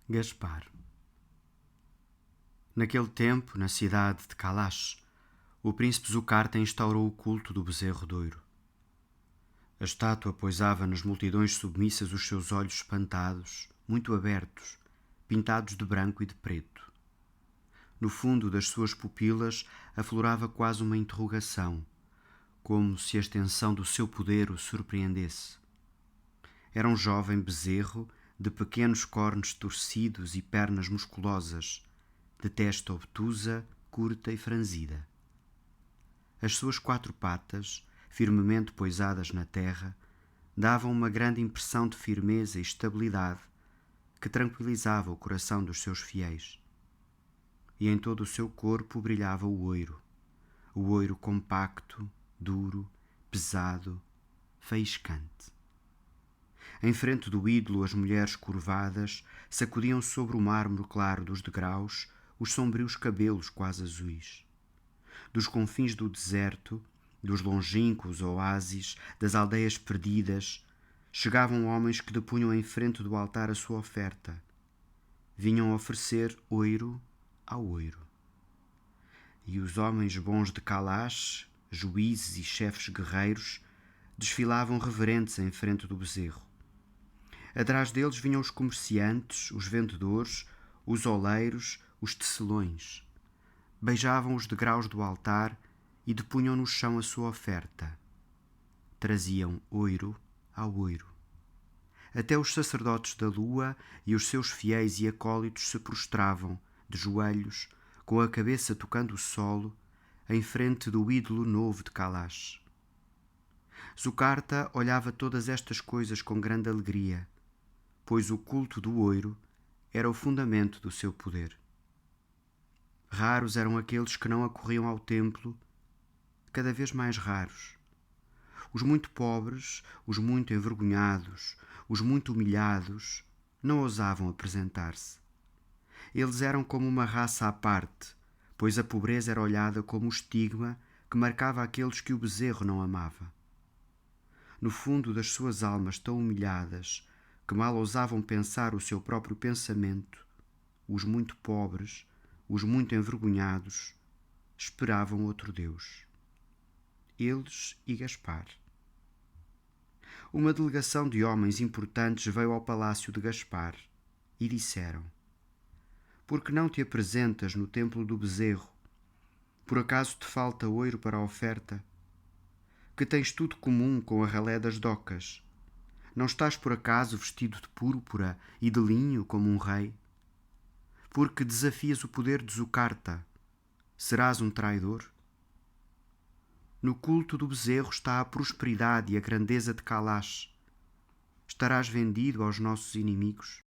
Gaspar. Naquele tempo, na cidade de Kalash, o príncipe Zucarta instaurou o culto do bezerro de ouro. A estátua poisava nas multidões submissas os seus olhos espantados, muito abertos, pintados de branco e de preto. No fundo das suas pupilas aflorava quase uma interrogação, como se a extensão do seu poder o surpreendesse. Era um jovem bezerro de pequenos cornos torcidos e pernas musculosas, de testa obtusa, curta e franzida. As suas 4 patas, firmemente poisadas na terra, davam uma grande impressão de firmeza e estabilidade que tranquilizava o coração dos seus fiéis. E em todo o seu corpo brilhava o ouro compacto, duro, pesado, faiscante. Em frente do ídolo, as mulheres curvadas sacudiam sobre o mármore claro dos degraus os sombrios cabelos quase azuis. Dos confins do deserto, dos longínquos oásis, das aldeias perdidas, chegavam homens que depunham em frente do altar a sua oferta. Vinham oferecer ouro ao ouro. E os homens bons de Kalash, juízes e chefes guerreiros, desfilavam reverentes em frente do bezerro. Atrás deles vinham os comerciantes, os vendedores, os oleiros, os tecelões. Beijavam os degraus do altar e depunham no chão a sua oferta. Traziam ouro ao ouro. Até os sacerdotes da lua e os seus fiéis e acólitos se prostravam, de joelhos, com a cabeça tocando o solo, em frente do ídolo novo de Kalash. Zucarta olhava todas estas coisas com grande alegria, pois o culto do ouro era o fundamento do seu poder. Raros eram aqueles que não acorriam ao templo, cada vez mais raros. Os muito pobres, os muito envergonhados, os muito humilhados, não ousavam apresentar-se. Eles eram como uma raça à parte, pois a pobreza era olhada como o estigma que marcava aqueles que o bezerro não amava. No fundo das suas almas tão humilhadas, que mal ousavam pensar o seu próprio pensamento, os muito pobres, os muito envergonhados, esperavam outro Deus. Eles e Gaspar. Uma delegação de homens importantes veio ao palácio de Gaspar e disseram: Por que não te apresentas no templo do bezerro? Por acaso te falta ouro para a oferta? Que tens tudo comum com a ralé das docas? Não estás por acaso vestido de púrpura e de linho como um rei? Porque desafias o poder de Zucarta, serás um traidor? No culto do bezerro está a prosperidade e a grandeza de Kalash. Estarás vendido aos nossos inimigos?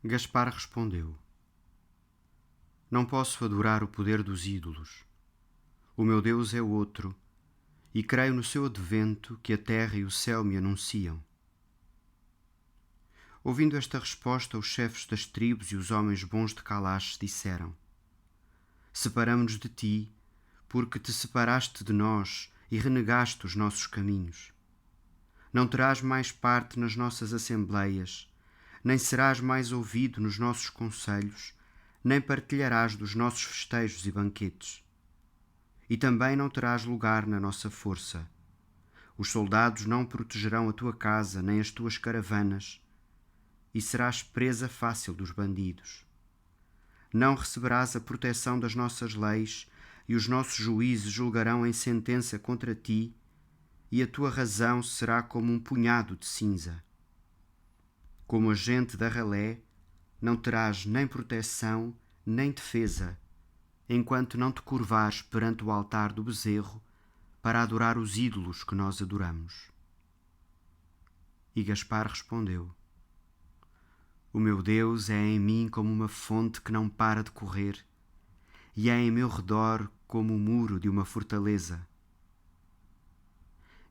Gaspar respondeu: Não posso adorar o poder dos ídolos. O meu Deus é outro, e creio no seu advento que a terra e o céu me anunciam. Ouvindo esta resposta, os chefes das tribos e os homens bons de Kalash disseram: Separamo-nos de ti, porque te separaste de nós e renegaste os nossos caminhos. Não terás mais parte nas nossas assembleias, nem serás mais ouvido nos nossos conselhos, nem partilharás dos nossos festejos e banquetes. E também não terás lugar na nossa força. Os soldados não protegerão a tua casa nem as tuas caravanas, e serás presa fácil dos bandidos. Não receberás a proteção das nossas leis, e os nossos juízes julgarão em sentença contra ti, e a tua razão será como um punhado de cinza. Como agente da ralé, não terás nem proteção, nem defesa, enquanto não te curvares perante o altar do bezerro para adorar os ídolos que nós adoramos. E Gaspar respondeu: O meu Deus é em mim como uma fonte que não para de correr, e é em meu redor como o muro de uma fortaleza.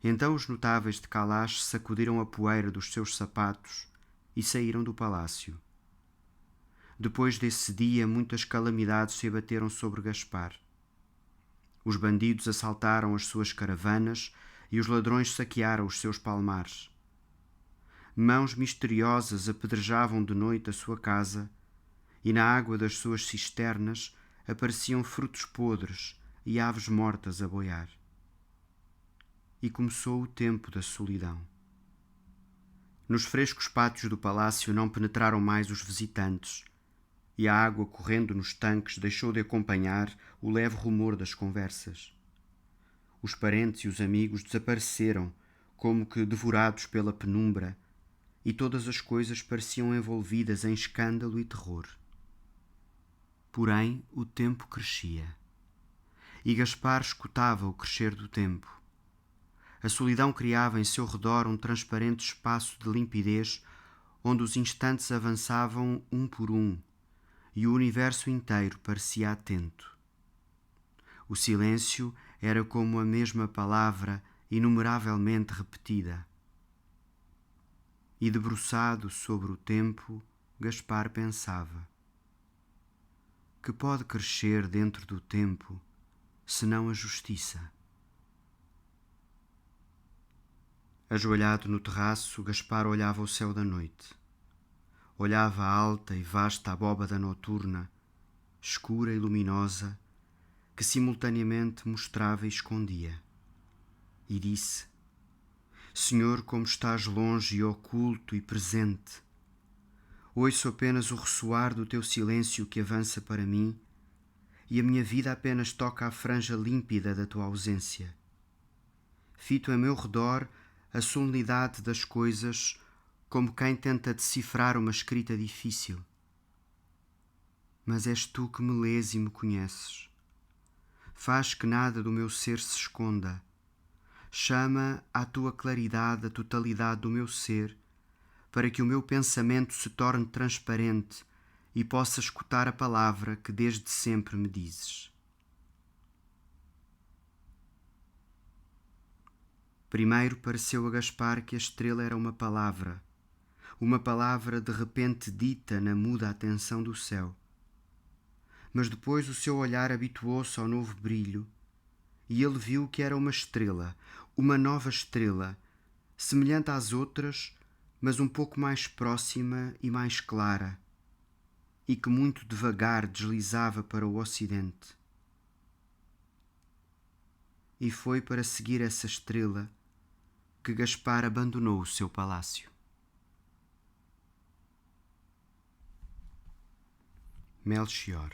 Então os notáveis de Kalash sacudiram a poeira dos seus sapatos e saíram do palácio. Depois desse dia, muitas calamidades se abateram sobre Gaspar. Os bandidos assaltaram as suas caravanas e os ladrões saquearam os seus palmares. Mãos misteriosas apedrejavam de noite a sua casa e na água das suas cisternas apareciam frutos podres e aves mortas a boiar. E começou o tempo da solidão. Nos frescos pátios do palácio não penetraram mais os visitantes, e a água correndo nos tanques deixou de acompanhar o leve rumor das conversas. Os parentes e os amigos desapareceram, como que devorados pela penumbra, e todas as coisas pareciam envolvidas em escândalo e terror. Porém, o tempo crescia, e Gaspar escutava o crescer do tempo. A solidão criava em seu redor um transparente espaço de limpidez, onde os instantes avançavam um por um, e o universo inteiro parecia atento. O silêncio era como a mesma palavra inumeravelmente repetida. E debruçado sobre o tempo, Gaspar pensava: que pode crescer dentro do tempo, senão a justiça? Ajoelhado no terraço, Gaspar olhava o céu da noite. Olhava a alta e vasta abóbada noturna, escura e luminosa, que simultaneamente mostrava e escondia. E disse: Senhor, como estás longe e oculto e presente. Ouço apenas o ressoar do teu silêncio que avança para mim, e a minha vida apenas toca a franja límpida da tua ausência. Fito a meu redor a solenidade das coisas, como quem tenta decifrar uma escrita difícil. Mas és tu que me lês e me conheces. Faz que nada do meu ser se esconda. Chama à tua claridade a totalidade do meu ser, para que o meu pensamento se torne transparente e possa escutar a palavra que desde sempre me dizes. Primeiro pareceu a Gaspar que a estrela era uma palavra de repente dita na muda atenção do céu. Mas depois o seu olhar habituou-se ao novo brilho e ele viu que era uma estrela, uma nova estrela, semelhante às outras, mas um pouco mais próxima e mais clara, e que muito devagar deslizava para o ocidente. E foi para seguir essa estrela que Gaspar abandonou o seu palácio. Melchior.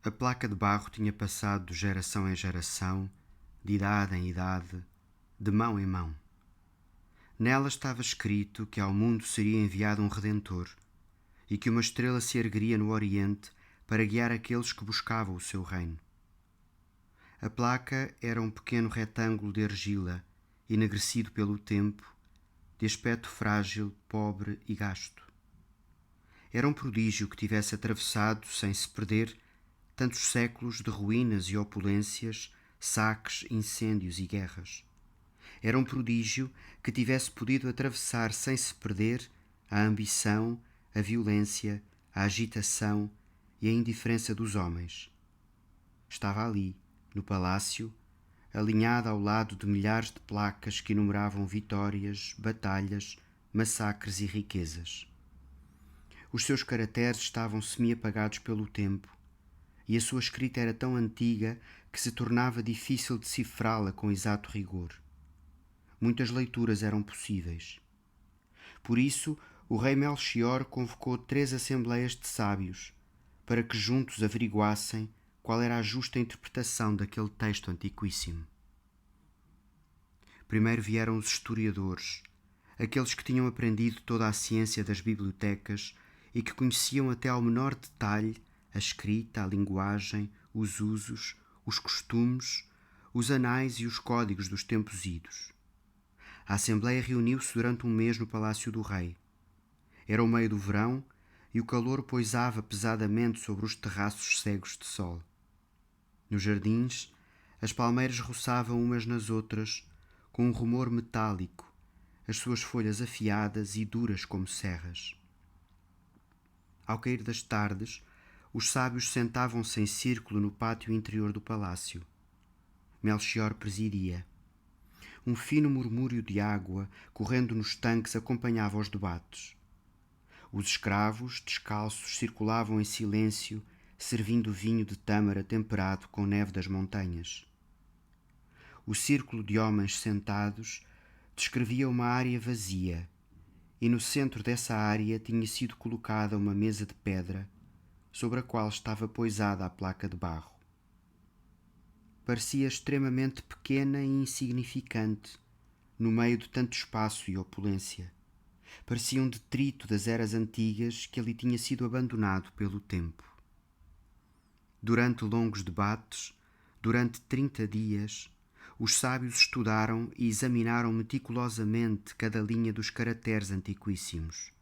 A placa de barro tinha passado de geração em geração, de idade em idade, de mão em mão. Nela estava escrito que ao mundo seria enviado um Redentor e que uma estrela se ergueria no Oriente para guiar aqueles que buscavam o seu reino. A placa era um pequeno retângulo de argila, enegrecido pelo tempo, de aspecto frágil, pobre e gasto. Era um prodígio que tivesse atravessado, sem se perder, tantos séculos de ruínas e opulências, saques, incêndios e guerras. Era um prodígio que tivesse podido atravessar sem se perder a ambição, a violência, a agitação e a indiferença dos homens. Estava ali, no palácio, alinhada ao lado de milhares de placas que enumeravam vitórias, batalhas, massacres e riquezas. Os seus caracteres estavam semi-apagados pelo tempo, e a sua escrita era tão antiga que se tornava difícil decifrá-la com exato rigor. Muitas leituras eram possíveis. Por isso, o rei Melchior convocou 3 assembleias de sábios, para que juntos averiguassem qual era a justa interpretação daquele texto antiquíssimo. Primeiro vieram os historiadores, aqueles que tinham aprendido toda a ciência das bibliotecas e que conheciam até ao menor detalhe a escrita, a linguagem, os usos, os costumes, os anais e os códigos dos tempos idos. A Assembleia reuniu-se durante um mês no Palácio do Rei. Era o meio do verão e o calor poisava pesadamente sobre os terraços cegos de sol. Nos jardins, as palmeiras roçavam umas nas outras com um rumor metálico, as suas folhas afiadas e duras como serras. Ao cair das tardes, os sábios sentavam-se em círculo no pátio interior do palácio. Melchior presidia. Um fino murmúrio de água correndo nos tanques acompanhava os debates. Os escravos, descalços, circulavam em silêncio, servindo vinho de tâmara temperado com neve das montanhas. O círculo de homens sentados descrevia uma área vazia, e no centro dessa área tinha sido colocada uma mesa de pedra, sobre a qual estava poisada a placa de barro. Parecia extremamente pequena e insignificante, no meio de tanto espaço e opulência. Parecia um detrito das eras antigas que ali tinha sido abandonado pelo tempo. Durante longos debates, durante 30 dias, os sábios estudaram e examinaram meticulosamente cada linha dos caracteres antiquíssimos.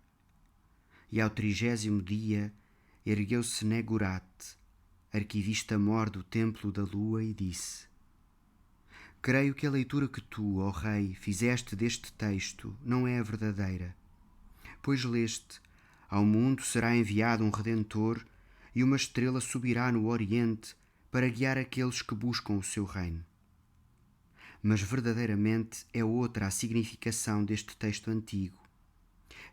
E ao 30º dia ergueu-se Negurat, arquivista-mor do Templo da Lua, e disse: Creio que a leitura que tu, ó Rei, fizeste deste texto não é a verdadeira, pois leste: ao mundo será enviado um Redentor e uma estrela subirá no Oriente para guiar aqueles que buscam o seu reino. Mas verdadeiramente é outra a significação deste texto antigo.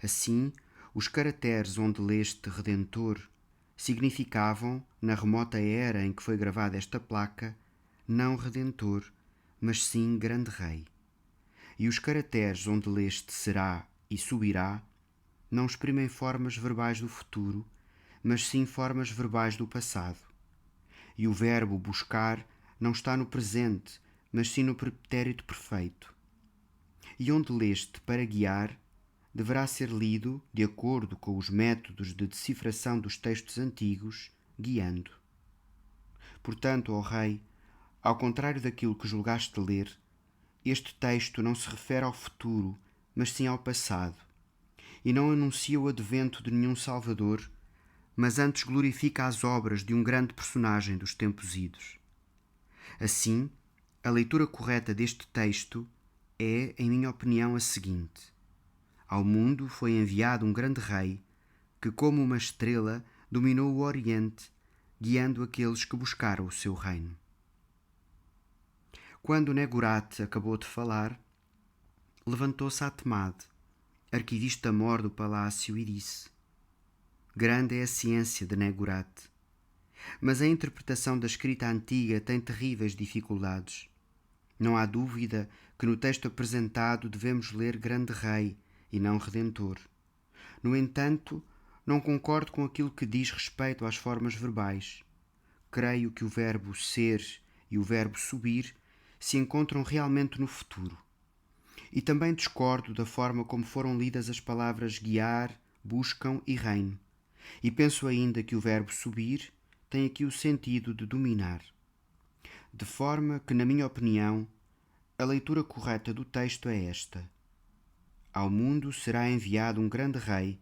Assim, os caracteres onde leste Redentor significavam, na remota era em que foi gravada esta placa, não Redentor, mas sim Grande Rei. E os caracteres onde leste será e subirá não exprimem formas verbais do futuro, mas sim formas verbais do passado. E o verbo buscar não está no presente, mas sim no pretérito perfeito. E onde leste para guiar deverá ser lido, de acordo com os métodos de decifração dos textos antigos, guiando. Portanto, ó Rei, ao contrário daquilo que julgaste ler, este texto não se refere ao futuro, mas sim ao passado, e não anuncia o advento de nenhum Salvador, mas antes glorifica as obras de um grande personagem dos tempos idos. Assim, a leitura correta deste texto é, em minha opinião, a seguinte: ao mundo foi enviado um grande rei que, como uma estrela, dominou o Oriente, guiando aqueles que buscaram o seu reino. Quando Negurat acabou de falar, levantou-se Atmad, arquivista-mor do palácio, e disse: Grande é a ciência de Negurat, mas a interpretação da escrita antiga tem terríveis dificuldades. Não há dúvida que no texto apresentado devemos ler Grande Rei e não Redentor. No entanto, não concordo com aquilo que diz respeito às formas verbais. Creio que o verbo ser e o verbo subir se encontram realmente no futuro. E também discordo da forma como foram lidas as palavras guiar, buscam e reino. E penso ainda que o verbo subir tem aqui o sentido de dominar. De forma que, na minha opinião, a leitura correta do texto é esta: ao mundo será enviado um grande rei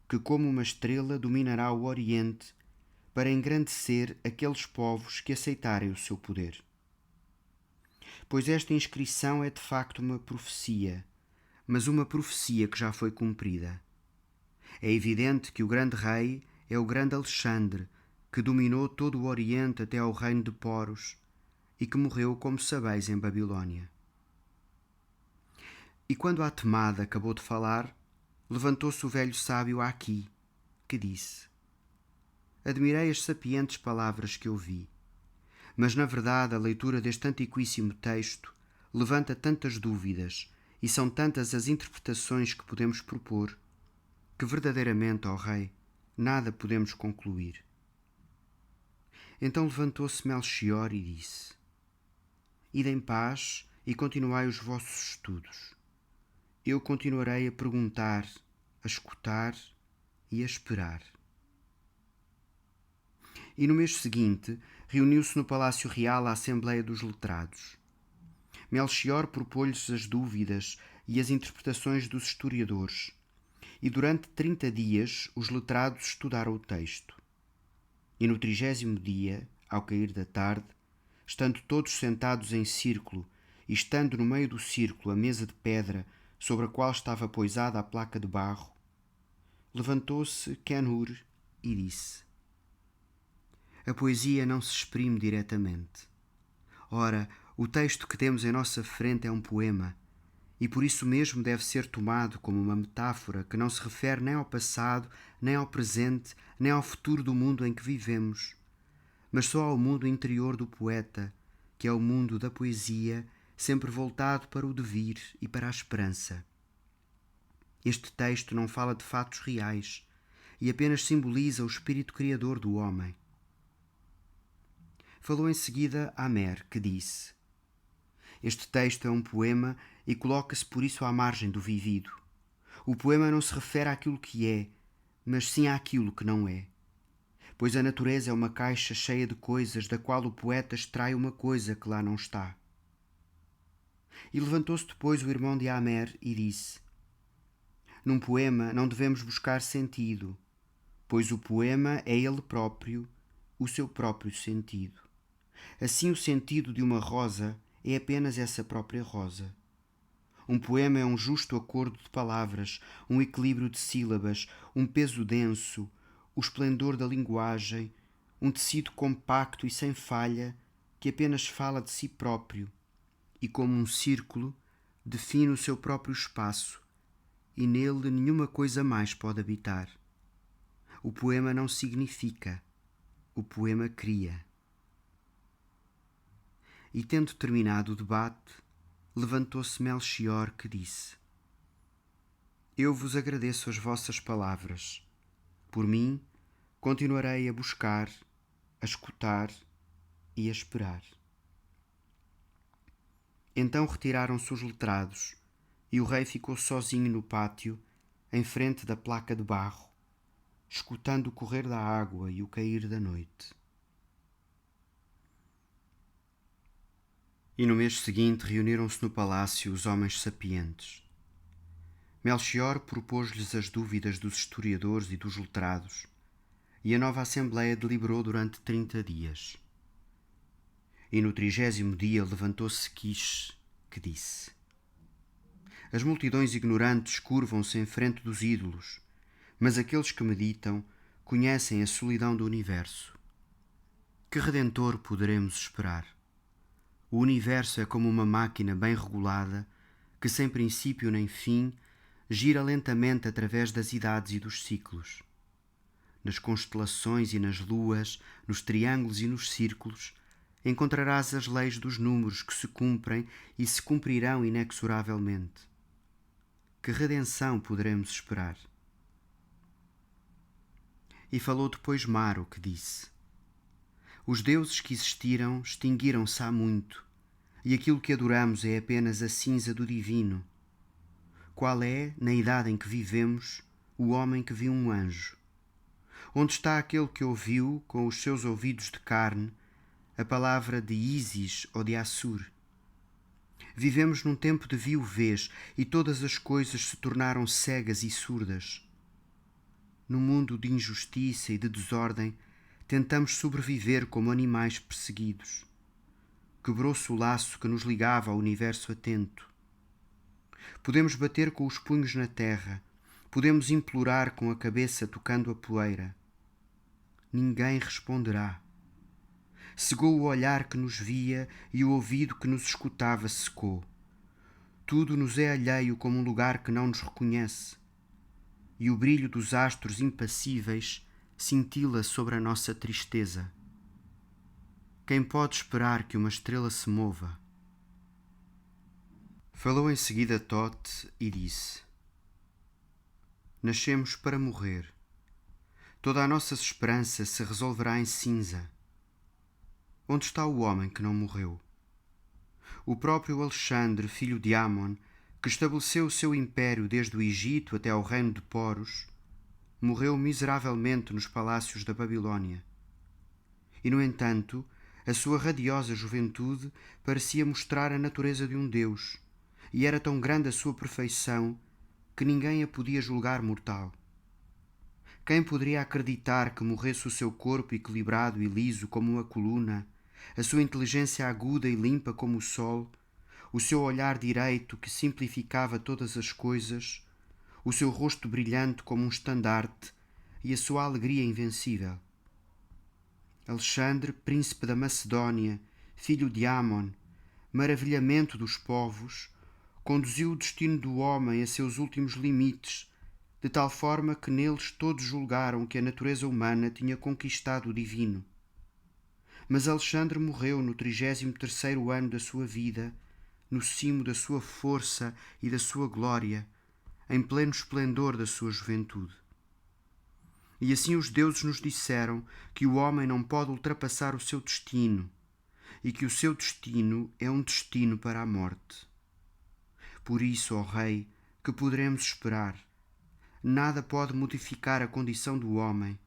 que, como uma estrela, dominará o Oriente para engrandecer aqueles povos que aceitarem o seu poder. Pois esta inscrição é de facto uma profecia, mas uma profecia que já foi cumprida. É evidente que o grande rei é o grande Alexandre, que dominou todo o Oriente até ao reino de Poros e que morreu, como sabeis, em Babilónia. E quando Atmad acabou de falar, levantou-se o velho sábio Aqui, que disse: Admirei as sapientes palavras que ouvi, mas na verdade a leitura deste antiquíssimo texto levanta tantas dúvidas e são tantas as interpretações que podemos propor, que verdadeiramente, ó Rei, nada podemos concluir. Então levantou-se Melchior e disse: Ide em paz e continuai os vossos estudos. Eu continuarei a perguntar, a escutar e a esperar. E no mês seguinte reuniu-se no Palácio Real a Assembleia dos Letrados. Melchior propôs-lhes as dúvidas e as interpretações dos historiadores, e durante 30 dias os letrados estudaram o texto. E no 30º dia, ao cair da tarde, estando todos sentados em círculo e estando no meio do círculo a mesa de pedra sobre a qual estava poisada a placa de barro, levantou-se Ken-Hur e disse: A poesia não se exprime diretamente. Ora, o texto que temos em nossa frente é um poema, e por isso mesmo deve ser tomado como uma metáfora que não se refere nem ao passado, nem ao presente, nem ao futuro do mundo em que vivemos, mas só ao mundo interior do poeta, que é o mundo da poesia, sempre voltado para o devir e para a esperança. Este texto não fala de fatos reais e apenas simboliza o espírito criador do homem. Falou em seguida Amer, que disse: este texto é um poema e coloca-se por isso à margem do vivido. O poema não se refere àquilo que é, mas sim àquilo que não é. Pois a natureza é uma caixa cheia de coisas da qual o poeta extrai uma coisa que lá não está. E levantou-se depois o irmão de Amer e disse: num poema não devemos buscar sentido, pois o poema é ele próprio, o seu próprio sentido. Assim o sentido de uma rosa é apenas essa própria rosa. Um poema é um justo acordo de palavras, um equilíbrio de sílabas, um peso denso, o esplendor da linguagem, um tecido compacto e sem falha que apenas fala de si próprio e, como um círculo, define o seu próprio espaço e nele nenhuma coisa mais pode habitar. O poema não significa, o poema cria. E tendo terminado o debate, levantou-se Melchior, que disse: eu vos agradeço as vossas palavras. Por mim, continuarei a buscar, a escutar e a esperar. Então retiraram-se os letrados e o rei ficou sozinho no pátio, em frente da placa de barro, escutando o correr da água e o cair da noite. E no mês seguinte reuniram-se no palácio os homens sapientes. Melchior propôs-lhes as dúvidas dos historiadores e dos letrados, e a nova Assembleia deliberou durante 30 dias. E no 30º dia levantou-se Quiche, que disse: as multidões ignorantes curvam-se em frente dos ídolos, mas aqueles que meditam conhecem a solidão do universo. Que redentor poderemos esperar? O universo é como uma máquina bem regulada que, sem princípio nem fim, gira lentamente através das idades e dos ciclos. Nas constelações e nas luas, nos triângulos e nos círculos, encontrarás as leis dos números que se cumprem e se cumprirão inexoravelmente. Que redenção poderemos esperar? E falou depois Maro, que disse: os deuses que existiram extinguiram-se há muito, e aquilo que adoramos é apenas a cinza do divino. Qual é, na idade em que vivemos, o homem que viu um anjo? Onde está aquele que ouviu, com os seus ouvidos de carne, a palavra de Ísis ou de Assur? Vivemos num tempo de viuvez e todas as coisas se tornaram cegas e surdas. Num mundo de injustiça e de desordem, tentamos sobreviver como animais perseguidos. Quebrou-se o laço que nos ligava ao universo atento. Podemos bater com os punhos na terra, podemos implorar com a cabeça tocando a poeira. Ninguém responderá. Cegou o olhar que nos via e o ouvido que nos escutava secou. Tudo nos é alheio como um lugar que não nos reconhece. E o brilho dos astros impassíveis cintila sobre a nossa tristeza. Quem pode esperar que uma estrela se mova? Falou em seguida Thoth e disse: nascemos para morrer. Toda a nossa esperança se resolverá em cinza. Onde está o homem que não morreu? O próprio Alexandre, filho de Amon, que estabeleceu o seu império desde o Egito até ao reino de Poros, morreu miseravelmente nos palácios da Babilônia. E, no entanto, a sua radiosa juventude parecia mostrar a natureza de um deus, e era tão grande a sua perfeição que ninguém a podia julgar mortal. Quem poderia acreditar que morresse o seu corpo equilibrado e liso como uma coluna, a sua inteligência aguda e limpa como o sol, o seu olhar direito que simplificava todas as coisas, o seu rosto brilhante como um estandarte e a sua alegria invencível? Alexandre, príncipe da Macedónia, filho de Amon, maravilhamento dos povos, conduziu o destino do homem a seus últimos limites, de tal forma que neles todos julgaram que a natureza humana tinha conquistado o divino. Mas Alexandre morreu no 33º ano da sua vida, no cimo da sua força e da sua glória, em pleno esplendor da sua juventude. E assim os deuses nos disseram que o homem não pode ultrapassar o seu destino e que o seu destino é um destino para a morte. Por isso, ó Rei, que poderemos esperar? Nada pode modificar a condição do homem,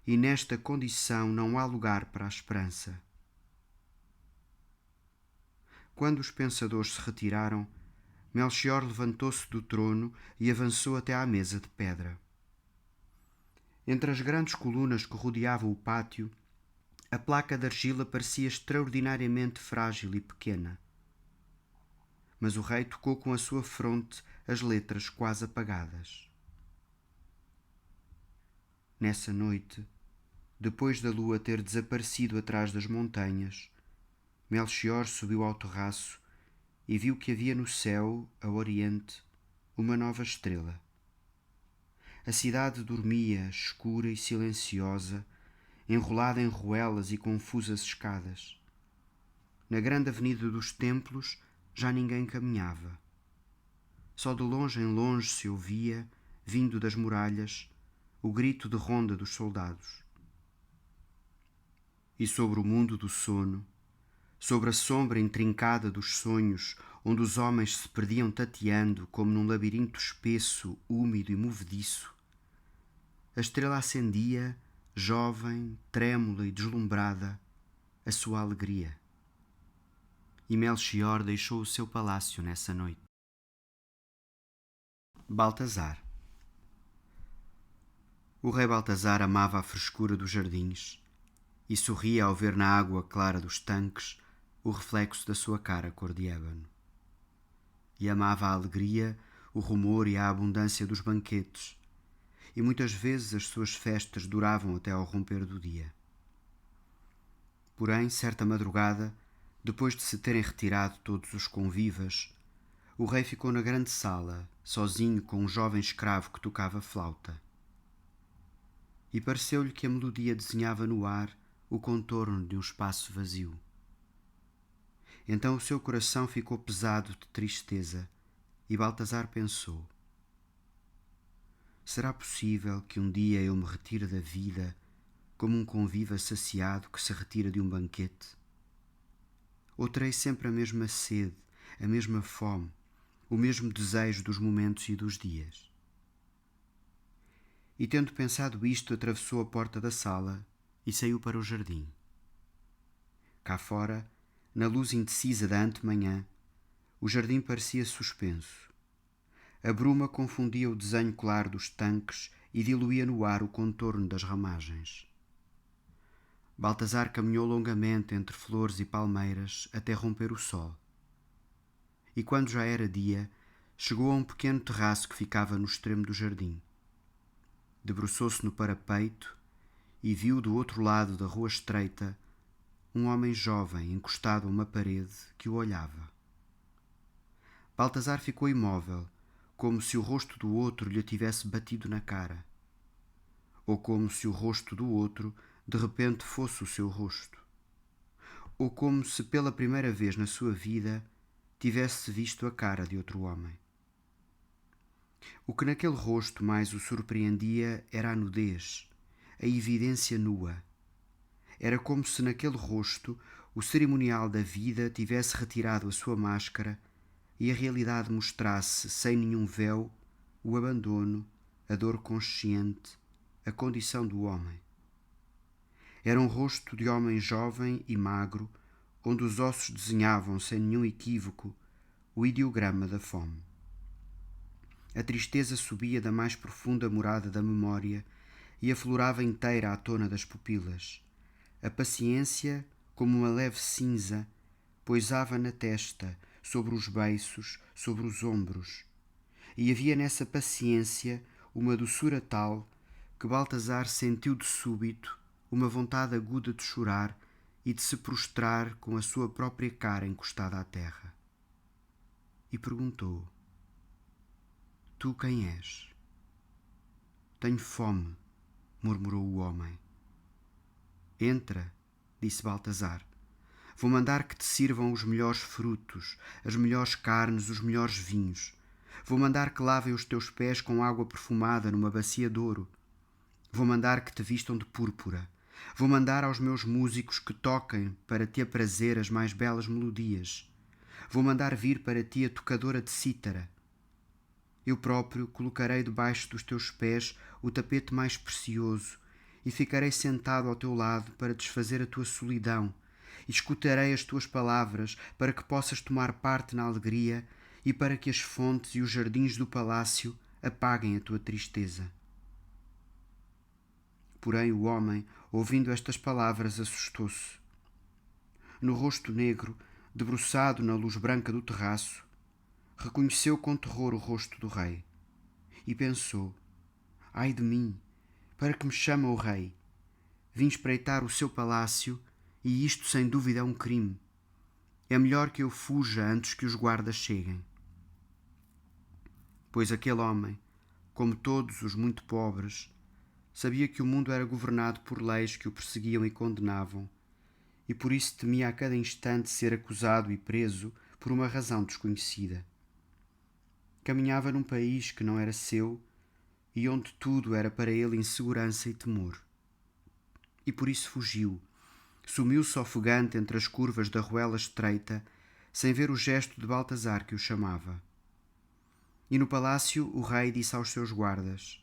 e nesta condição não há lugar para a esperança. Quando os pensadores se retiraram, Melchior levantou-se do trono e avançou até à mesa de pedra. Entre as grandes colunas que rodeavam o pátio, a placa de argila parecia extraordinariamente frágil e pequena. Mas o rei tocou com a sua fronte as letras quase apagadas. Nessa noite, depois da lua ter desaparecido atrás das montanhas, Melchior subiu ao terraço e viu que havia no céu, a oriente, uma nova estrela. A cidade dormia, escura e silenciosa, enrolada em ruelas e confusas escadas. Na grande avenida dos templos já ninguém caminhava. Só de longe em longe se ouvia, vindo das muralhas, o grito de ronda dos soldados. E sobre o mundo do sono, sobre a sombra intrincada dos sonhos, onde os homens se perdiam tateando como num labirinto espesso, úmido e movediço, a estrela acendia, jovem, trêmula e deslumbrada, a sua alegria. E Melchior deixou o seu palácio nessa noite. Baltazar. O rei Baltazar amava a frescura dos jardins e sorria ao ver na água clara dos tanques o reflexo da sua cara cor de ébano. E amava a alegria, o rumor e a abundância dos banquetes, e muitas vezes as suas festas duravam até ao romper do dia. Porém, certa madrugada, depois de se terem retirado todos os convivas, o rei ficou na grande sala, sozinho com um jovem escravo que tocava flauta. E pareceu-lhe que a melodia desenhava no ar o contorno de um espaço vazio. Então o seu coração ficou pesado de tristeza e Baltazar pensou: será possível que um dia eu me retire da vida como um conviva saciado que se retira de um banquete? Ou terei sempre a mesma sede, a mesma fome, o mesmo desejo dos momentos e dos dias? E tendo pensado isto, atravessou a porta da sala e saiu para o jardim. Cá fora, na luz indecisa da antemanhã, o jardim parecia suspenso. A bruma confundia o desenho claro dos tanques e diluía no ar o contorno das ramagens. Baltazar caminhou longamente entre flores e palmeiras até romper o sol. E quando já era dia, chegou a um pequeno terraço que ficava no extremo do jardim. Debruçou-se no parapeito e viu do outro lado da rua estreita um homem jovem encostado a uma parede que o olhava. Baltazar ficou imóvel, como se o rosto do outro lhe tivesse batido na cara, ou como se o rosto do outro de repente fosse o seu rosto, ou como se pela primeira vez na sua vida tivesse visto a cara de outro homem. O que naquele rosto mais o surpreendia era a nudez, a evidência nua. Era como se naquele rosto o cerimonial da vida tivesse retirado a sua máscara e a realidade mostrasse, sem nenhum véu, o abandono, a dor consciente, a condição do homem. Era um rosto de homem jovem e magro, onde os ossos desenhavam, sem nenhum equívoco, o ideograma da fome. A tristeza subia da mais profunda morada da memória e aflorava inteira à tona das pupilas. A paciência, como uma leve cinza, poisava na testa, sobre os beiços, sobre os ombros. E havia nessa paciência uma doçura tal que Baltazar sentiu de súbito uma vontade aguda de chorar e de se prostrar com a sua própria cara encostada à terra. e perguntou: Tu quem és? Tenho fome, murmurou o homem. Entra, disse Baltazar. Vou mandar que te sirvam os melhores frutos, as melhores carnes, os melhores vinhos. Vou mandar que lavem os teus pés com água perfumada numa bacia de ouro. Vou mandar que te vistam de púrpura. Vou mandar aos meus músicos que toquem para te aprazer as mais belas melodias. Vou mandar vir para ti a tocadora de cítara. Eu próprio colocarei debaixo dos teus pés o tapete mais precioso e ficarei sentado ao teu lado para desfazer a tua solidão e escutarei as tuas palavras para que possas tomar parte na alegria e para que as fontes e os jardins do palácio apaguem a tua tristeza. Porém o homem, ouvindo estas palavras, assustou-se. No rosto negro, debruçado na luz branca do terraço, reconheceu com terror o rosto do rei e pensou: ai de mim, para que me chama o rei? Vim espreitar o seu palácio e isto sem dúvida é um crime. É melhor que eu fuja antes que os guardas cheguem. Pois aquele homem, como todos os muito pobres, sabia que o mundo era governado por leis que o perseguiam e condenavam, e por isso temia a cada instante ser acusado e preso por uma razão desconhecida. Caminhava num país que não era seu e onde tudo era para ele insegurança e temor. E por isso fugiu, sumiu-se ofegante entre as curvas da ruela estreita, sem ver o gesto de Baltazar que o chamava. E no palácio o rei disse aos seus guardas: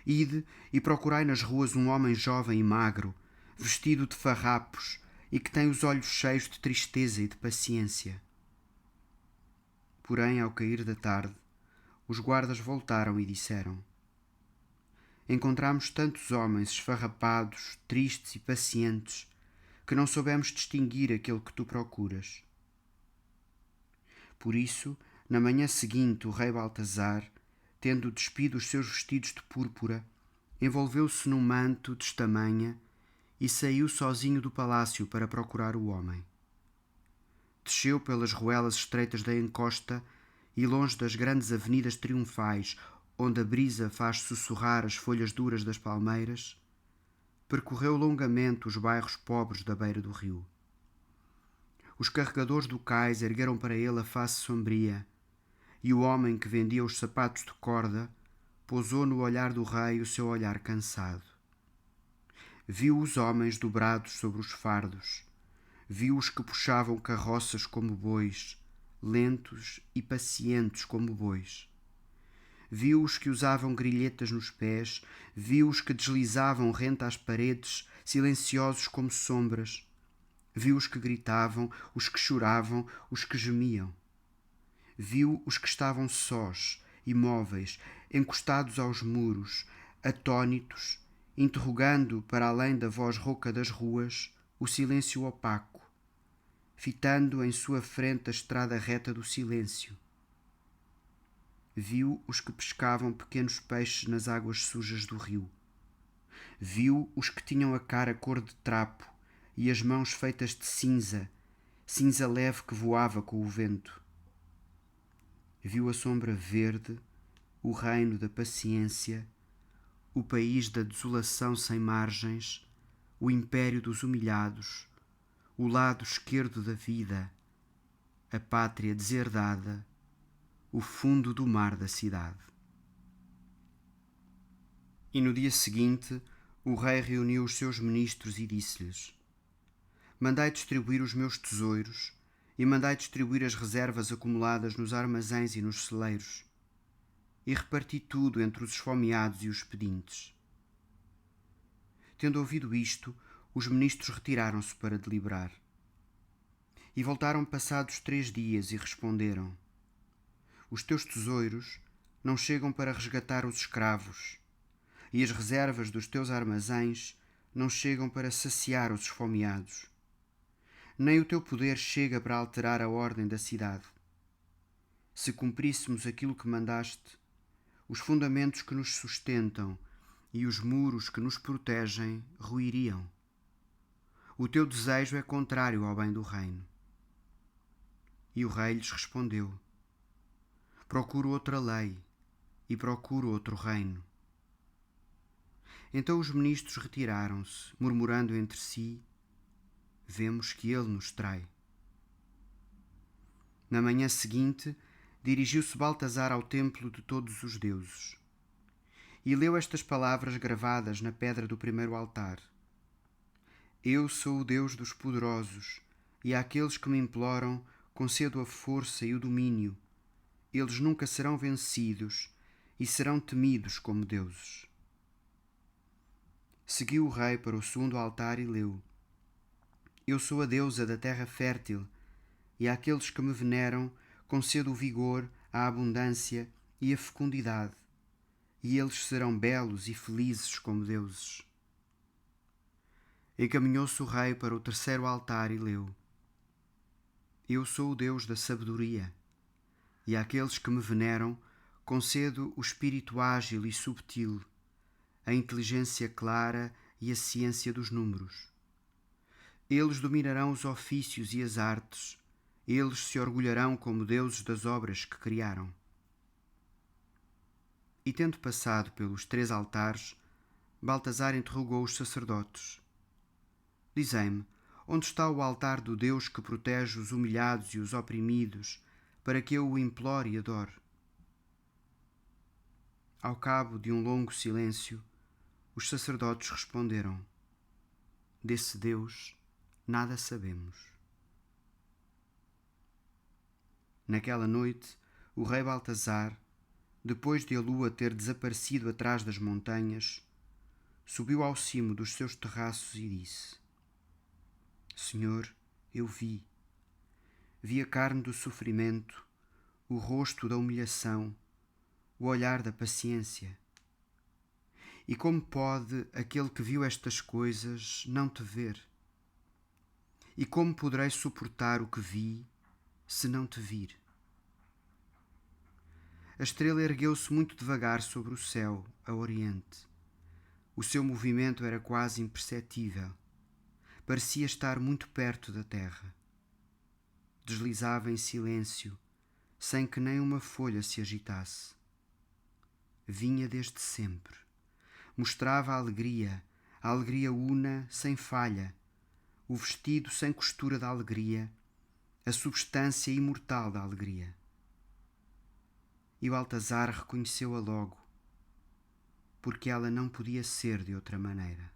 Ide e procurai nas ruas um homem jovem e magro, vestido de farrapos e que tem os olhos cheios de tristeza e de paciência. Porém, ao cair da tarde, os guardas voltaram e disseram: Encontramos tantos homens esfarrapados, tristes e pacientes, que não soubemos distinguir aquele que tu procuras. Por isso, na manhã seguinte, o rei Baltazar, tendo despido os seus vestidos de púrpura, envolveu-se num manto de estamanha e saiu sozinho do palácio para procurar o homem. Desceu pelas ruelas estreitas da encosta e longe das grandes avenidas triunfais, onde a brisa faz sussurrar as folhas duras das palmeiras, percorreu longamente os bairros pobres da beira do rio. Os carregadores do cais ergueram para ele a face sombria, e o homem que vendia os sapatos de corda pousou no olhar do rei o seu olhar cansado. Viu os homens dobrados sobre os fardos, viu os que puxavam carroças como bois, lentos e pacientes como bois. Viu os que usavam grilhetas nos pés, viu os que deslizavam rente às paredes, silenciosos como sombras. Viu os que gritavam, os que choravam, os que gemiam. Viu os que estavam sós, imóveis, encostados aos muros, atônitos, interrogando, para além da voz rouca das ruas, o silêncio opaco, fitando em sua frente a estrada reta do silêncio. Viu os que pescavam pequenos peixes nas águas sujas do rio. Viu os que tinham a cara cor de trapo e as mãos feitas de cinza, cinza leve que voava com o vento. Viu a sombra verde, o reino da paciência, o país da desolação sem margens, o império dos humilhados, o lado esquerdo da vida, a pátria deserdada, o fundo do mar da cidade. E no dia seguinte, o rei reuniu os seus ministros e disse-lhes: Mandai distribuir os meus tesouros e mandai distribuir as reservas acumuladas nos armazéns e nos celeiros, e reparti tudo entre os esfomeados e os pedintes. Tendo ouvido isto, os ministros retiraram-se para deliberar. E voltaram passados 3 dias e responderam: Os teus tesouros não chegam para resgatar os escravos, e as reservas dos teus armazéns não chegam para saciar os esfomeados. Nem o teu poder chega para alterar a ordem da cidade. Se cumpríssemos aquilo que mandaste, os fundamentos que nos sustentam e os muros que nos protegem ruiriam. O teu desejo é contrário ao bem do reino. E o rei lhes respondeu: Procuro outra lei e procuro outro reino. Então os ministros retiraram-se, murmurando entre si: Vemos que ele nos trai. Na manhã seguinte, dirigiu-se Baltasar ao templo de todos os deuses e leu estas palavras gravadas na pedra do primeiro altar: Eu sou o Deus dos poderosos, e àqueles que me imploram concedo a força e o domínio. Eles nunca serão vencidos e serão temidos como deuses. Seguiu o rei para o segundo altar e leu: Eu sou a deusa da terra fértil, e àqueles que me veneram concedo o vigor, a abundância e a fecundidade, e eles serão belos e felizes como deuses. Encaminhou-se o rei para o terceiro altar e leu: Eu sou o Deus da sabedoria, e àqueles que me veneram concedo o espírito ágil e subtil, a inteligência clara e a ciência dos números. Eles dominarão os ofícios e as artes, eles se orgulharão como deuses das obras que criaram. E tendo passado pelos 3 altares, Baltasar interrogou os sacerdotes: Dizei-me, onde está o altar do Deus que protege os humilhados e os oprimidos, para que eu o implore e adore? Ao cabo de um longo silêncio, os sacerdotes responderam: Desse Deus nada sabemos. Naquela noite, o rei Baltasar, depois de a lua ter desaparecido atrás das montanhas, subiu ao cimo dos seus terraços e disse: Senhor, eu vi a carne do sofrimento, o rosto da humilhação, o olhar da paciência. E como pode aquele que viu estas coisas não te ver? E como poderei suportar o que vi se não te vir? A estrela ergueu-se muito devagar sobre o céu, a oriente. O seu movimento era quase imperceptível. Parecia estar muito perto da terra. Deslizava em silêncio, sem que nem uma folha se agitasse. Vinha desde sempre. Mostrava a alegria una sem falha, o vestido sem costura da alegria, a substância imortal da alegria. E Baltasar reconheceu-a logo, porque ela não podia ser de outra maneira.